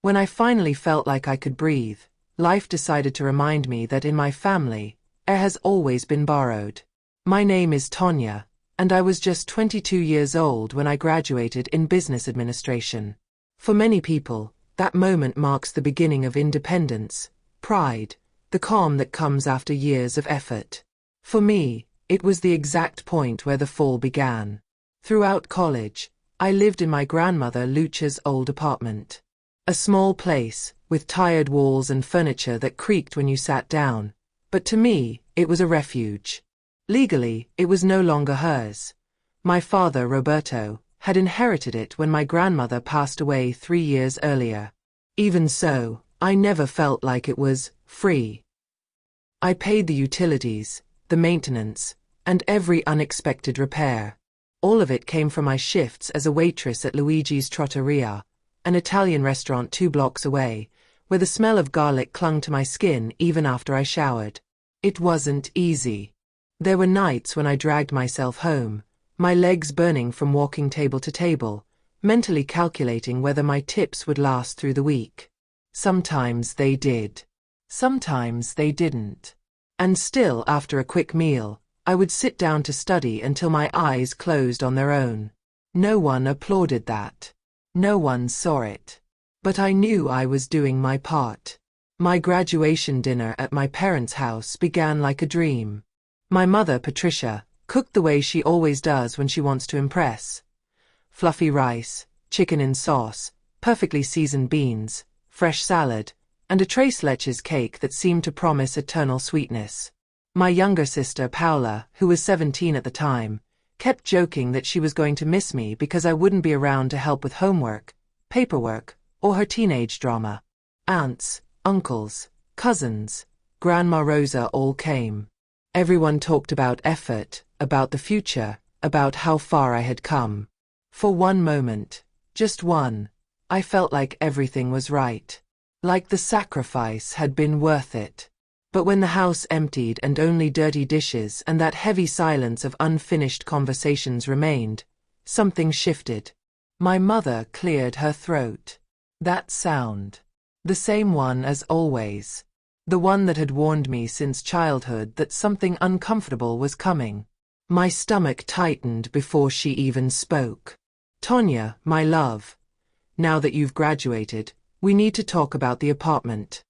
When I finally felt like I could breathe, life decided to remind me that in my family, air has always been borrowed. My name is Tonya, and I was just 22 years old when I graduated in business administration. For many people, that moment marks the beginning of independence, pride, the calm that comes after years of effort. For me, it was the exact point where the fall began. Throughout college, I lived in my grandmother Lucia's old apartment. A small place, with tired walls and furniture that creaked when you sat down, but to me, it was a refuge. Legally, it was no longer hers. My father, Roberto, had inherited it when my grandmother passed away 3 years earlier. Even so, I never felt like it was free. I paid the utilities, the maintenance, and every unexpected repair. All of it came from my shifts as a waitress at Luigi's Trattoria, an Italian restaurant 2 blocks away, where the smell of garlic clung to my skin even after I showered. It wasn't easy. There were nights when I dragged myself home, my legs burning from walking table to table, mentally calculating whether my tips would last through the week. Sometimes they did. Sometimes they didn't. And still, after a quick meal, I would sit down to study until my eyes closed on their own. No one applauded that. No one saw it. But I knew I was doing my part. My graduation dinner at my parents' house began like a dream. My mother, Patricia, cooked the way she always does when she wants to impress. Fluffy rice, chicken in sauce, perfectly seasoned beans, fresh salad, and a tres leches cake that seemed to promise eternal sweetness. My younger sister, Paula, who was 17 at the time, kept joking that she was going to miss me because I wouldn't be around to help with homework, paperwork, or her teenage drama. Aunts, uncles, cousins, Grandma Rosa all came. Everyone talked about effort, about the future, about how far I had come. For one moment, just one, I felt like everything was right. Like the sacrifice had been worth it. But when the house emptied and only dirty dishes and that heavy silence of unfinished conversations remained, something shifted. My mother cleared her throat. That sound. The same one as always. The one that had warned me since childhood that something uncomfortable was coming. My stomach tightened before she even spoke. Tonya, my love. Now that you've graduated, we need to talk about the apartment.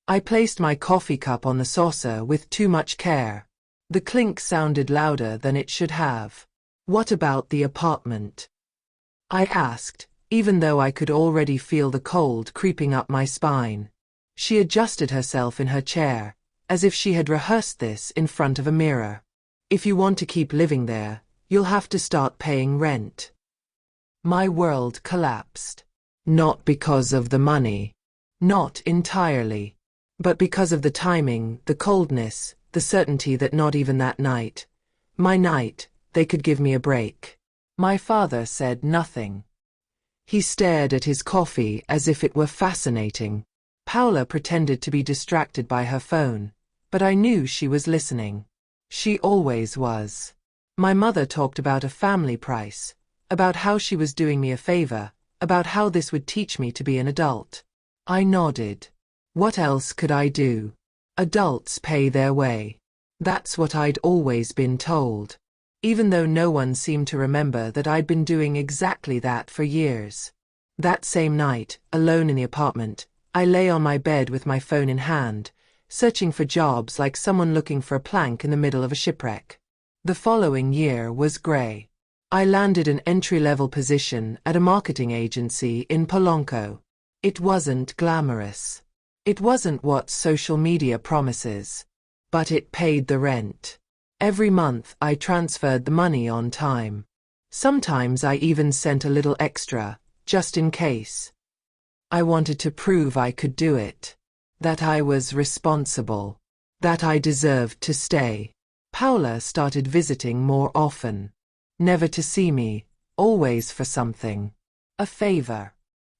I placed my coffee cup on the saucer with too much care. The clink sounded louder than it should have. What about the apartment? I asked, even though I could already feel the cold creeping up my spine. She adjusted herself in her chair, as if she had rehearsed this in front of a mirror. If you want to keep living there, you'll have to start paying rent. My world collapsed. Not because of the money. Not entirely. But because of the timing, the coldness, the certainty that not even that night, my night, they could give me a break. My father said nothing. He stared at his coffee as if it were fascinating. Paula pretended to be distracted by her phone, but I knew she was listening. She always was. My mother talked about a family price, about how she was doing me a favor, about how this would teach me to be an adult. I nodded. What else could I do? Adults pay their way. That's what I'd always been told. Even though no one seemed to remember that I'd been doing exactly that for years. That same night, alone in the apartment, I lay on my bed with my phone in hand, searching for jobs like someone looking for a plank in the middle of a shipwreck. The following year was grey. I landed an entry-level position at a marketing agency in Polanco. It wasn't glamorous. It wasn't what social media promises. But it paid the rent. Every month I transferred the money on time. Sometimes I even sent a little extra, just in case. I wanted to prove I could do it. That I was responsible. That I deserved to stay. Paula started visiting more often. Never to see me, always for something. A favor.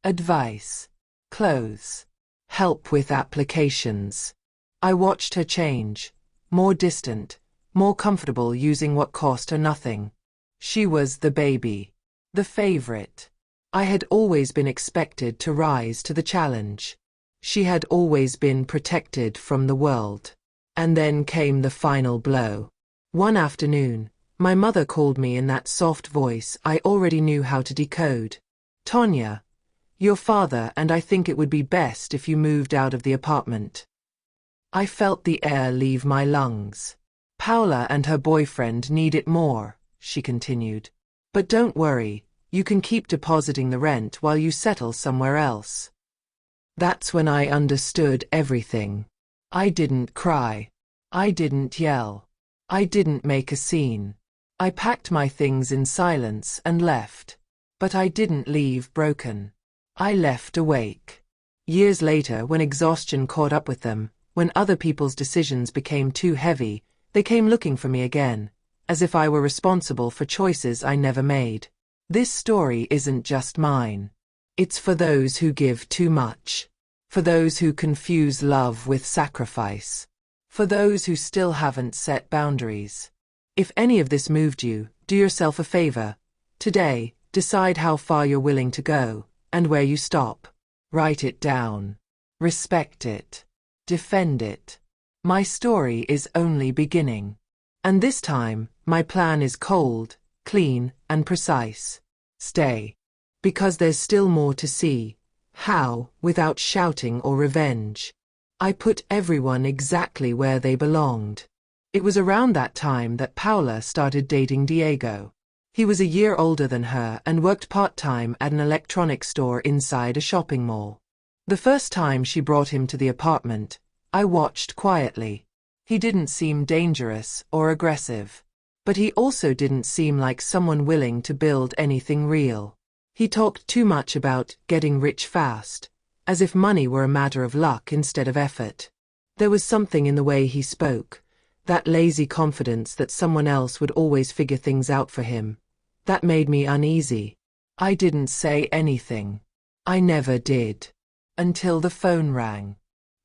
Advice. Clothes. Help with applications. I watched her change. More distant, more comfortable using what cost her nothing. She was the baby. The favorite. I had always been expected to rise to the challenge. She had always been protected from the world. And then came the final blow. One afternoon, my mother called me in that soft voice I already knew how to decode. "Tonya, your father and I think it would be best if you moved out of the apartment." I felt the air leave my lungs. "Paula and her boyfriend need it more," she continued. "But don't worry, you can keep depositing the rent while you settle somewhere else." That's when I understood everything. I didn't cry. I didn't yell. I didn't make a scene. I packed my things in silence and left. But I didn't leave broken. I left awake. Years later, when exhaustion caught up with them, when other people's decisions became too heavy, they came looking for me again, as if I were responsible for choices I never made. This story isn't just mine. It's for those who give too much. For those who confuse love with sacrifice. For those who still haven't set boundaries. If any of this moved you, do yourself a favor. Today, decide how far you're willing to go, and where you stop. Write it down. Respect it. Defend it. My story is only beginning. And this time, my plan is cold, clean, and precise. Stay. Because there's still more to see. How, without shouting or revenge. I put everyone exactly where they belonged. It was around that time that Paula started dating Diego. He was a year older than her and worked part-time at an electronics store inside a shopping mall. The first time she brought him to the apartment, I watched quietly. He didn't seem dangerous or aggressive. But he also didn't seem like someone willing to build anything real. He talked too much about getting rich fast, as if money were a matter of luck instead of effort. There was something in the way he spoke, that lazy confidence that someone else would always figure things out for him, that made me uneasy. I didn't say anything. I never did. Until the phone rang.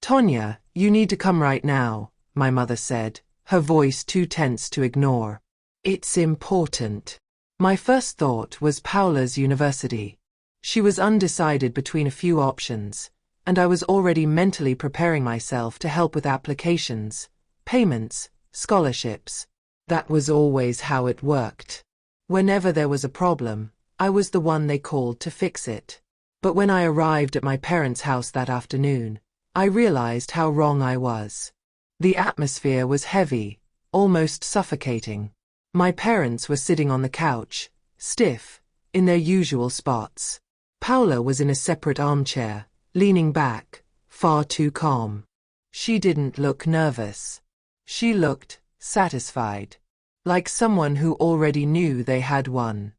"Tonya, you need to come right now," my mother said, her voice too tense to ignore. "It's important." My first thought was Paula's university. She was undecided between a few options, and I was already mentally preparing myself to help with applications, payments, scholarships. That was always how it worked. Whenever there was a problem, I was the one they called to fix it. But when I arrived at my parents' house that afternoon, I realized how wrong I was. The atmosphere was heavy, almost suffocating. My parents were sitting on the couch, stiff, in their usual spots. Paula was in a separate armchair, leaning back, far too calm. She didn't look nervous. She looked satisfied, like someone who already knew they had won.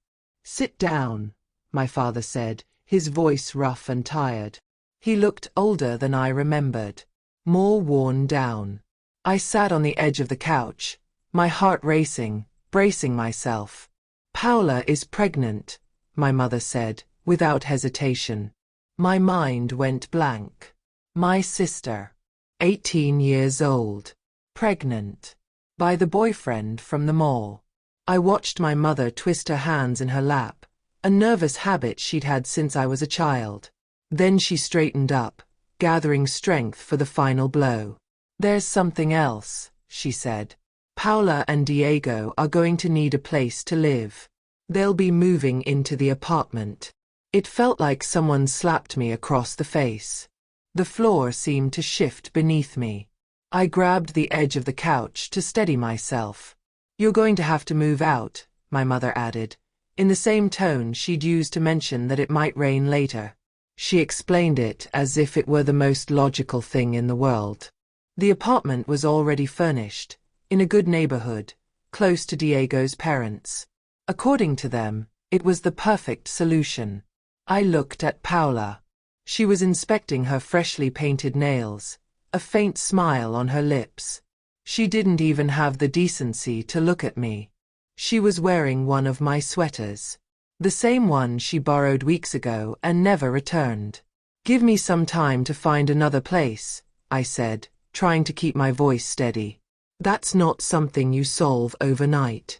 "Sit down," my father said, his voice rough and tired. He looked older than I remembered, more worn down. I sat on the edge of the couch, my heart racing, bracing myself. "Paula is pregnant," my mother said, without hesitation. My mind went blank. My sister, 18 years old, pregnant, by the boyfriend from the mall. I watched my mother twist her hands in her lap, a nervous habit she'd had since I was a child. Then she straightened up, gathering strength for the final blow. "There's something else," she said. "Paula and Diego are going to need a place to live. They'll be moving into the apartment." It felt like someone slapped me across the face. The floor seemed to shift beneath me. I grabbed the edge of the couch to steady myself. "You're going to have to move out," my mother added, in the same tone she'd used to mention that it might rain later. She explained it as if it were the most logical thing in the world. The apartment was already furnished, in a good neighborhood, close to Diego's parents. According to them, it was the perfect solution. I looked at Paula. She was inspecting her freshly painted nails, a faint smile on her lips. She didn't even have the decency to look at me. She was wearing one of my sweaters, the same one she borrowed weeks ago and never returned. "Give me some time to find another place," I said, trying to keep my voice steady. "That's not something you solve overnight."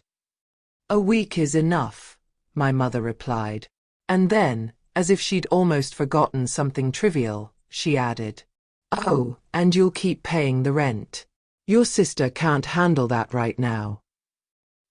"A week is enough," my mother replied. And then, as if she'd almost forgotten something trivial, she added, "Oh, and you'll keep paying the rent. Your sister can't handle that right now."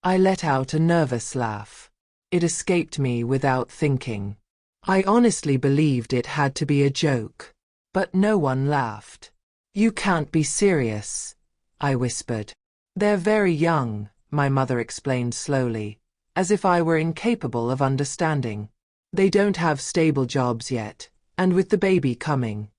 I let out a nervous laugh. It escaped me without thinking. I honestly believed it had to be a joke. But no one laughed. "You can't be serious," I whispered. "They're very young," my mother explained slowly, as if I were incapable of understanding. "They don't have stable jobs yet, and with the baby coming."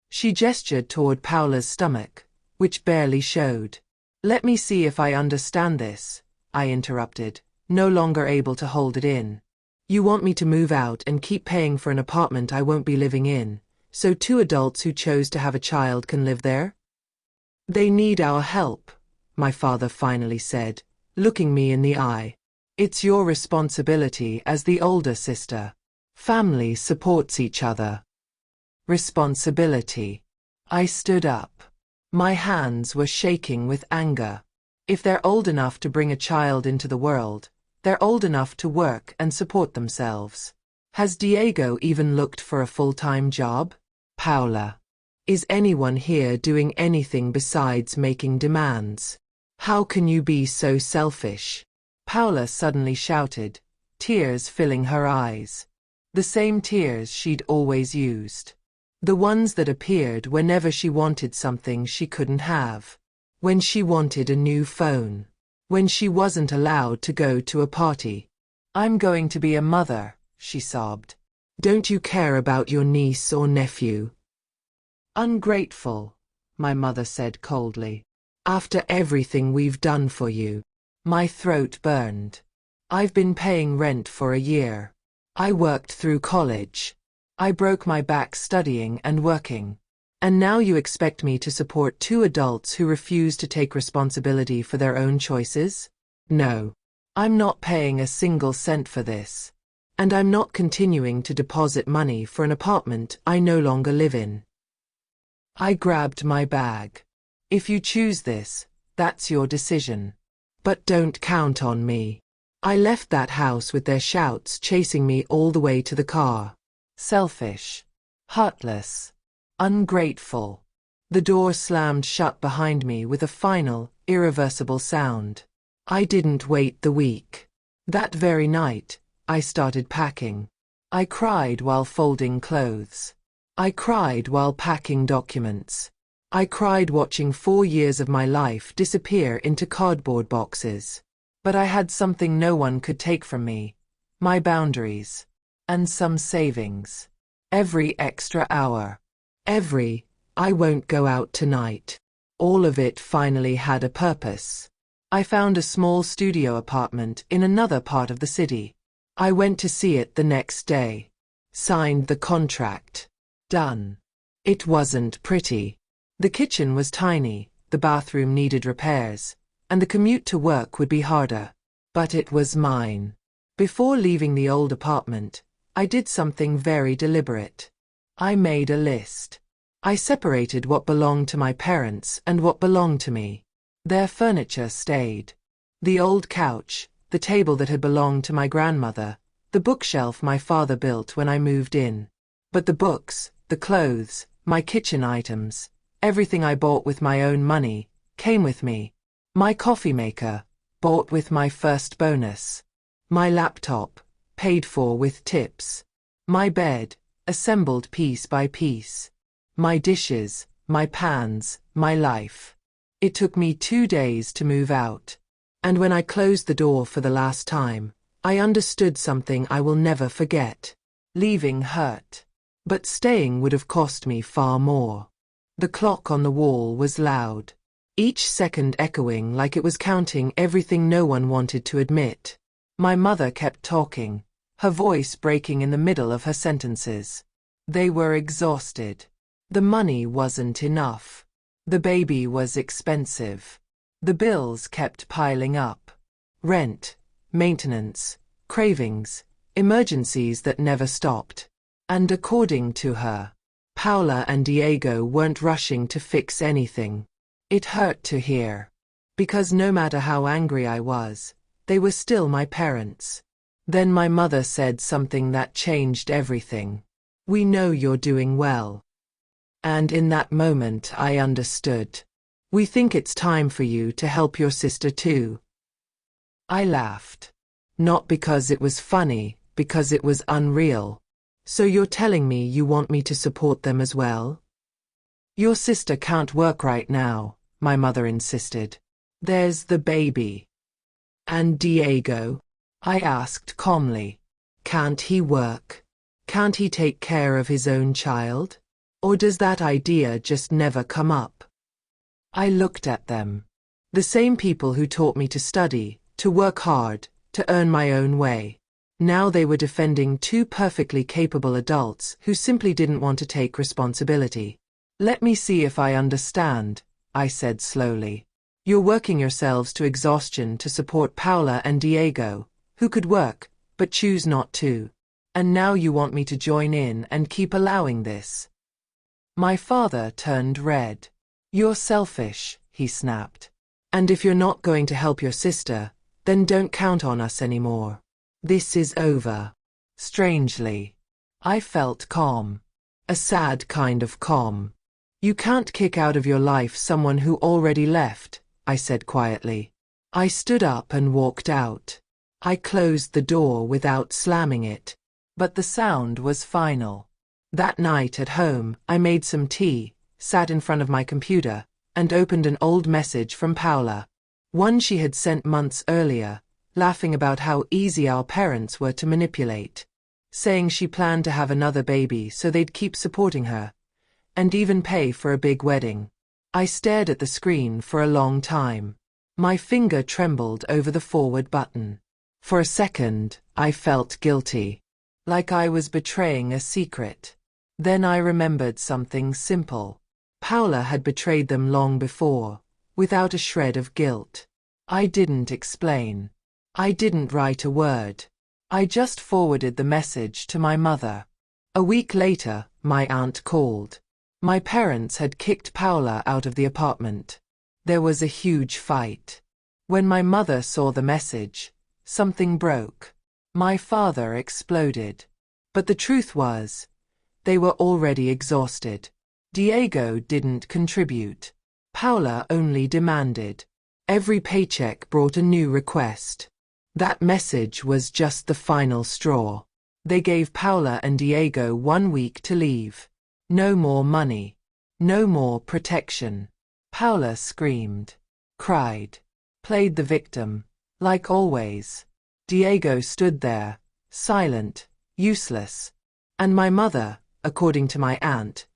She gestured toward Paula's stomach, which barely showed. "Let me see if I understand this," I interrupted, no longer able to hold it in. "You want me to move out and keep paying for an apartment I won't be living in, so two adults who chose to have a child can live there?" "They need our help," my father finally said, looking me in the eye. "It's your responsibility as the older sister. Family supports each other." Responsibility. I stood up. My hands were shaking with anger. If they're old enough to bring a child into the world, they're old enough to work and support themselves. Has Diego even looked for a full-time job? Paula. Is anyone here doing anything besides making demands? How can you be so selfish? Paula suddenly shouted, tears filling her eyes. The same tears she'd always used. The ones that appeared whenever she wanted something she couldn't have. When she wanted a new phone. When she wasn't allowed to go to a party. "I'm going to be a mother," she sobbed. "Don't you care about your niece or nephew?" "Ungrateful," my mother said coldly. "After everything we've done for you." My throat burned. "I've been paying rent for a year. I worked through college. I broke my back studying and working. And now you expect me to support two adults who refuse to take responsibility for their own choices? No. I'm not paying a single cent for this. And I'm not continuing to deposit money for an apartment I no longer live in." I grabbed my bag. "If you choose this, that's your decision. But don't count on me." I left that house with their shouts chasing me all the way to the car. Selfish. Heartless. Ungrateful. The door slammed shut behind me with a final, irreversible sound. I didn't wait the week. That very night, I started packing. I cried while folding clothes. I cried while packing documents. I cried watching 4 years of my life disappear into cardboard boxes. But I had something no one could take from me. My boundaries. And some savings. Every extra hour. Every, "I won't go out tonight." All of it finally had a purpose. I found a small studio apartment in another part of the city. I went to see it the next day. Signed the contract. Done. It wasn't pretty. The kitchen was tiny, the bathroom needed repairs, and the commute to work would be harder. But it was mine. Before leaving the old apartment, I did something very deliberate. I made a list. I separated what belonged to my parents and what belonged to me. Their furniture stayed. The old couch, the table that had belonged to my grandmother, the bookshelf my father built when I moved in. But the books, the clothes, my kitchen items, everything I bought with my own money, came with me. My coffee maker, bought with my first bonus. My laptop, paid for with tips. My bed, assembled piece by piece. My dishes, my pans, my life. It took me 2 days to move out. And when I closed the door for the last time, I understood something I will never forget. Leaving hurt. But staying would have cost me far more. The clock on the wall was loud. Each second echoing like it was counting everything no one wanted to admit. My mother kept talking, her voice breaking in the middle of her sentences. They were exhausted. The money wasn't enough. The baby was expensive. The bills kept piling up. Rent, maintenance, cravings, emergencies that never stopped. And according to her, Paula and Diego weren't rushing to fix anything. It hurt to hear. Because no matter how angry I was, they were still my parents. Then my mother said something that changed everything. "We know you're doing well." And in that moment I understood. "We think it's time for you to help your sister too." I laughed. Not because it was funny, because it was unreal. "So you're telling me you want me to support them as well?" "Your sister can't work right now," my mother insisted. "There's the baby." "And Diego?" I asked calmly. "Can't he work? Can't he take care of his own child? Or does that idea just never come up?" I looked at them. The same people who taught me to study, to work hard, to earn my own way. Now they were defending two perfectly capable adults who simply didn't want to take responsibility. "Let me see if I understand," I said slowly. "You're working yourselves to exhaustion to support Paula and Diego, who could work, but choose not to. And now you want me to join in and keep allowing this." My father turned red. "You're selfish," he snapped. "And if you're not going to help your sister, then don't count on us anymore. This is over." Strangely, I felt calm. A sad kind of calm. "You can't kick out of your life someone who already left," I said quietly. I stood up and walked out. I closed the door without slamming it. But the sound was final. That night at home, I made some tea, sat in front of my computer, and opened an old message from Paula. One she had sent months earlier, laughing about how easy our parents were to manipulate. Saying she planned to have another baby so they'd keep supporting her, and even pay for a big wedding. I stared at the screen for a long time. My finger trembled over the forward button. For a second, I felt guilty. Like I was betraying a secret. Then I remembered something simple. Paula had betrayed them long before, without a shred of guilt. I didn't explain. I didn't write a word. I just forwarded the message to my mother. A week later, my aunt called. My parents had kicked Paula out of the apartment. There was a huge fight. When my mother saw the message, something broke. My father exploded. But the truth was, they were already exhausted. Diego didn't contribute. Paula only demanded. Every paycheck brought a new request. That message was just the final straw. They gave Paula and Diego 1 week to leave. No more money. No more protection. Paula screamed, cried, played the victim, like always. Diego stood there, silent, useless. And my mother, according to my aunt,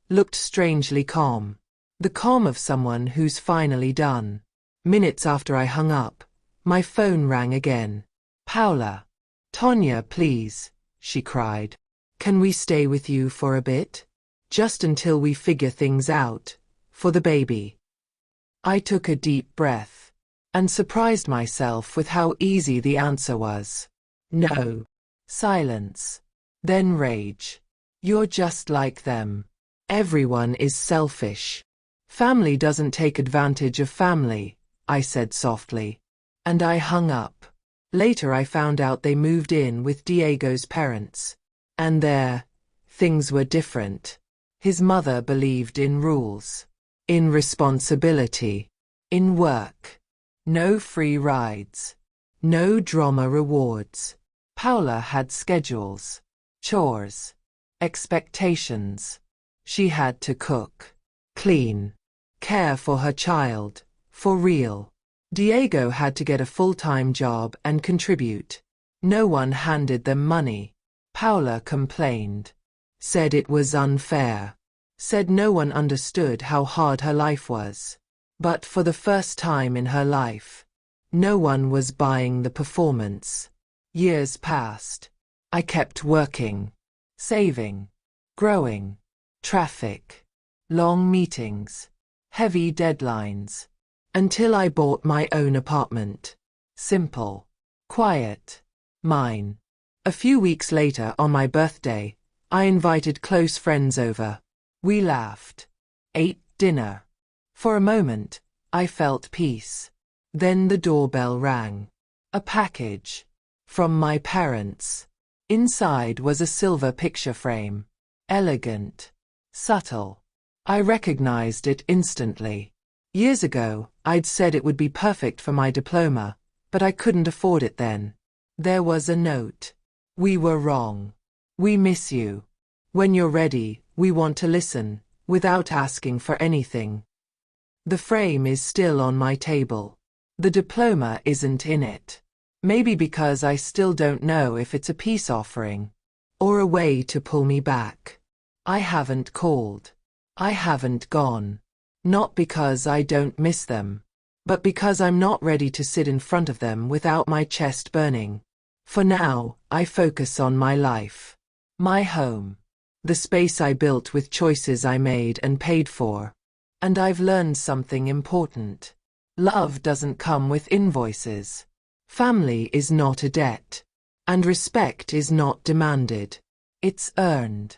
looked strangely calm. The calm of someone who's finally done. Minutes after I hung up, my phone rang again. "Paula. Tonya, please," she cried. "Can we stay with you for a bit? Just until we figure things out, for the baby." I took a deep breath, and surprised myself with how easy the answer was. "No." Silence. Then rage. "You're just like them. Everyone is selfish. Family doesn't take advantage of family," I said softly. And I hung up. Later I found out they moved in with Diego's parents. And there, things were different. His mother believed in rules. In responsibility. In work. No free rides. No drama rewards. Paula had schedules. Chores. Expectations. She had to cook. Clean. Care for her child. For real. Diego had to get a full-time job and contribute. No one handed them money. Paula complained. Said it was unfair. Said no one understood how hard her life was. But for the first time in her life, no one was buying the performance. Years passed. I kept working. Saving. Growing. Traffic. Long meetings. Heavy deadlines. Until I bought my own apartment. Simple. Quiet. Mine. A few weeks later, on my birthday, I invited close friends over. We laughed. Ate dinner. For a moment, I felt peace. Then the doorbell rang. A package. From my parents. Inside was a silver picture frame. Elegant. Subtle. I recognized it instantly. Years ago, I'd said it would be perfect for my diploma, but I couldn't afford it then. There was a note. We were wrong. We miss you. When you're ready, we want to listen, without asking for anything. The frame is still on my table. The diploma isn't in it. Maybe because I still don't know if it's a peace offering or a way to pull me back. I haven't called. I haven't gone. Not because I don't miss them, but because I'm not ready to sit in front of them without my chest burning. For now, I focus on my life. My home. The space I built with choices I made and paid for. And I've learned something important. Love doesn't come with invoices. Family is not a debt. And respect is not demanded. It's earned.